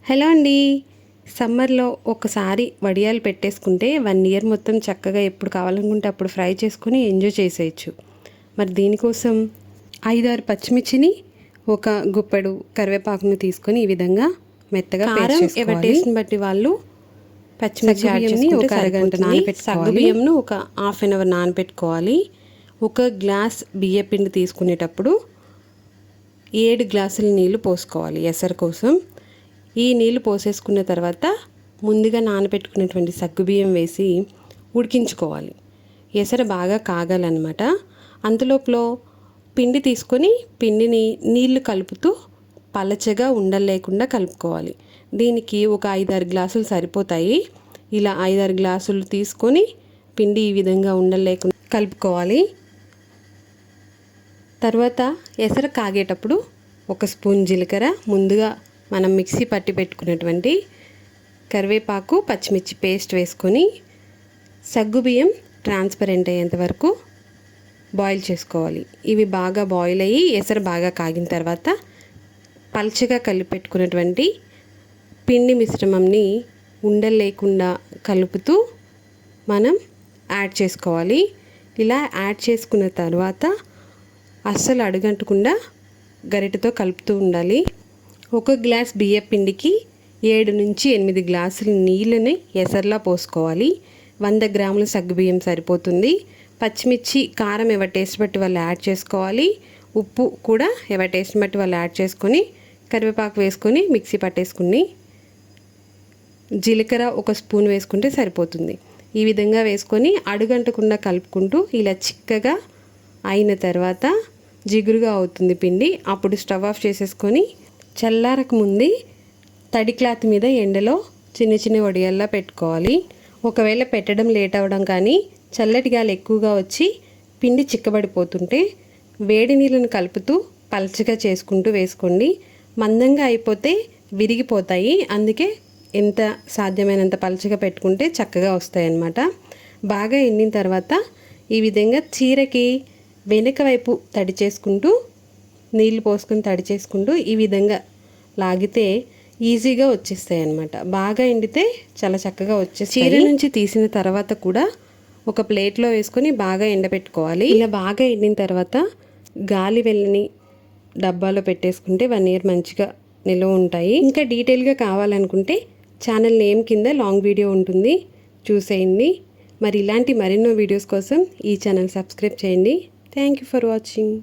Hello అండి. సమ్మర్లో ఒకసారి వడియాలు పెట్టేసుకుంటే 1 ఇయర్ మొత్తం చక్కగా ఎప్పుడు కావాలనుకుంటే అప్పుడు ఫ్రై చేసుకొని ఎంజాయ్ చేసేయచ్చు. మరి దీనికోసం 5-6 పచ్చిమిర్చిని, ఒక గుప్పెడు కరివేపాకును తీసుకొని ఈ విధంగా మెత్తగా పేస్ట్ చేసుకోవాలి. ఎవరి టేస్ట్ని బట్టి వాళ్ళు పచ్చిమిర్చి యాడ్ చేసుకుంటే ఒక అరగంట నానబెట్టుకోవాలి. సగ్గుబియ్యంను ఒక హాఫ్ అన్ అవర్ నానబెట్టుకోవాలి. ఒక గ్లాస్ బియ్య పిండి తీసుకునేటప్పుడు 7 గ్లాసుల నీళ్లు పోసుకోవాలి ఎసరు కోసం. ఈ నీళ్లు పోసేసుకున్న తర్వాత ముందుగా నానబెట్టుకున్నటువంటి సగ్గుబియ్యం వేసి ఉడికించుకోవాలి. ఎసరు బాగా కాగాలన్నమాట. అంతలోపల పిండి తీసుకొని పిండిని నీళ్లు కలుపుతూ పలచగా ఉండలు లేకుండా కలుపుకోవాలి. దీనికి ఒక 5-6 గ్లాసులు సరిపోతాయి. ఇలా 5-6 గ్లాసులు తీసుకొని పిండి ఈ విధంగా ఉండలు లేకుండా కలుపుకోవాలి. తర్వాత ఎసరు కాగేటప్పుడు 1 స్పూన్ జీలకర్ర, ముందుగా మనం మిక్సీ పట్టి పెట్టుకున్నటువంటి కరివేపాకు, పచ్చిమిర్చి పేస్ట్ వేసుకొని సగ్గుబియ్యం ట్రాన్స్పరెంట్ అయ్యేంత వరకు బాయిల్ చేసుకోవాలి. ఇవి బాగా బాయిల్ అయ్యి ఎసరు బాగా కాగిన తర్వాత పల్చగా కలిపెట్టుకున్నటువంటి పిండి మిశ్రమంని ఉండలు లేకుండా కలుపుతూ మనం యాడ్ చేసుకోవాలి. ఇలా యాడ్ చేసుకున్న తర్వాత అస్సలు అడుగంటకుండా గరిటెతో కలుపుతూ ఉండాలి. 1 గ్లాస్ బియ్య పిండికి 7 నుంచి 8 గ్లాసుల నీళ్ళని ఎసర్లా పోసుకోవాలి. 100 గ్రాముల సగ్గుబియ్యం సరిపోతుంది. పచ్చిమిర్చి, కారం ఎవరి టేస్ట్ బట్టి వాళ్ళు యాడ్ చేసుకోవాలి. ఉప్పు కూడా ఎవరి టేస్ట్ బట్టి వాళ్ళు యాడ్ చేసుకొని కరివేపాకు వేసుకొని మిక్సీ పట్టేసుకుని జీలకర్ర 1 స్పూన్ వేసుకుంటే సరిపోతుంది. ఈ విధంగా వేసుకొని అడుగంటకుండా కలుపుకుంటూ ఇలా చిక్కగా అయిన తర్వాత జిగురుగా అవుతుంది పిండి. అప్పుడు స్టవ్ ఆఫ్ చేసేసుకొని చల్లారక ముందే తడి క్లాత్ మీద ఎండలో చిన్న చిన్న వడియాల్లా పెట్టుకోవాలి. ఒకవేళ పెట్టడం లేట్ అవ్వడం కానీ చల్లటి గాలి ఎక్కువగా వచ్చి పిండి చిక్కబడిపోతుంటే వేడి నీళ్ళను కలుపుతూ పలచగా చేసుకుంటూ వేసుకోండి. మందంగా అయిపోతే విరిగిపోతాయి. అందుకే ఎంత సాధ్యమైనంత పలచగా పెట్టుకుంటే చక్కగా వస్తాయి అన్నమాట. బాగా ఎండిన తర్వాత ఈ విధంగా చీరకి వెనుక వైపు తడి చేసుకుంటూ నీళ్ళు పోసుకొని తడి చేసుకుంటూ ఈ విధంగా లాగితే ఈజీగా వచ్చేస్తాయి అన్నమాట. బాగా ఎండితే చాలా చక్కగా వచ్చేస్తాయి. చీర నుంచి తీసిన తర్వాత కూడా ఒక ప్లేట్లో వేసుకొని బాగా ఎండబెట్టుకోవాలి. ఇలా బాగా ఎండిన తర్వాత గాలి వెళ్ళని డబ్బాలో పెట్టేసుకుంటే 1 ఇయర్ మంచిగా నిల్వ ఉంటాయి. ఇంకా డీటెయిల్గా కావాలనుకుంటే ఛానల్ నేమ్ కింద లాంగ్ వీడియో ఉంటుంది, చూసేయండి. మరి ఇలాంటి మరెన్నో వీడియోస్ కోసం ఈ ఛానల్ సబ్స్క్రైబ్ చేయండి. Thank you for watching.